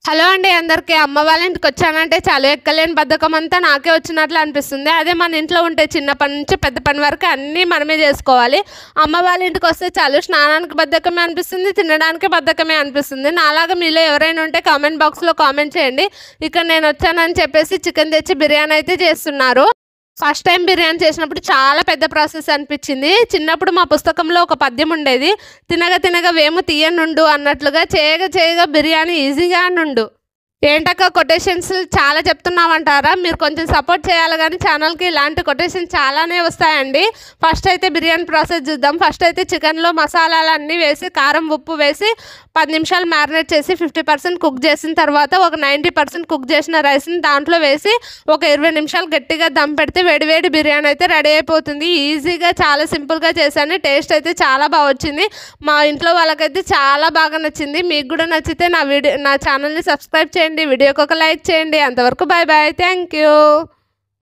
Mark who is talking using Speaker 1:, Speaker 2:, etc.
Speaker 1: Hello అండి అందరికీ. అమ్మ వాళ్ళ ఇంటికొచ్చానంటే చాలు ఎక్కలేని బద్ధకం అంతా నాకే వచ్చినట్లు అనిపిస్తుంది. అదే మన ఇంట్లో ఉంటే చిన్న పని నుంచి పెద్ద పని వరకు అన్నీ మనమే చేసుకోవాలి. అమ్మ వాళ్ళ ఇంటికొస్తే చాలు స్నానానికి బద్ధకమే అనిపిస్తుంది, తినడానికి బద్ధకమే అనిపిస్తుంది. నాలాగా మీలో ఎవరైనా ఉంటే కామెంట్ బాక్స్లో కామెంట్ చేయండి. ఇక్కడ నేను వచ్చానని చెప్పేసి చికెన్ తెచ్చి బిర్యానీ అయితే చేస్తున్నారు. ఫస్ట్ టైం బిర్యానీ చేసినప్పుడు చాలా పెద్ద ప్రాసెస్ అనిపించింది. చిన్నప్పుడు మా పుస్తకంలో ఒక పద్యం ఉండేది, తినగ తినగ వేము తీయనుండు అన్నట్లుగా చేయగా చేయగా బిర్యానీ ఈజీగా నుండు. ఏంటక్క కొటేషన్స్ చాలా చెప్తున్నామంటారా? మీరు కొంచెం సపోర్ట్ చేయాలి కానీ ఛానల్కి ఇలాంటి కొటేషన్స్ చాలానే వస్తాయండి. ఫస్ట్ అయితే బిర్యానీ ప్రాసెస్ చూద్దాం. ఫస్ట్ అయితే చికెన్లో మసాలాలు అన్నీ వేసి కారం ఉప్పు వేసి 10 నిమిషాలు మ్యారినేట్ చేసి 50% కుక్ చేసిన తర్వాత ఒక 90% కుక్ చేసిన రైస్ని దాంట్లో వేసి ఒక 20 నిమిషాలు గట్టిగా దమ్ పెడితే వేడివేడి బిర్యానీ అయితే రెడీ అయిపోతుంది. ఈజీగా చాలా సింపుల్గా చేశాను. టేస్ట్ అయితే చాలా బాగా వచ్చింది. మా ఇంట్లో వాళ్ళకైతే చాలా బాగా నచ్చింది. మీకు కూడా నచ్చితే నా ఛానల్ని సబ్స్క్రైబ్ చేయండి, వీడియోకి ఒక లైక్ చేయండి. అంతవరకు బాయ్ బాయ్, థ్యాంక్ యూ.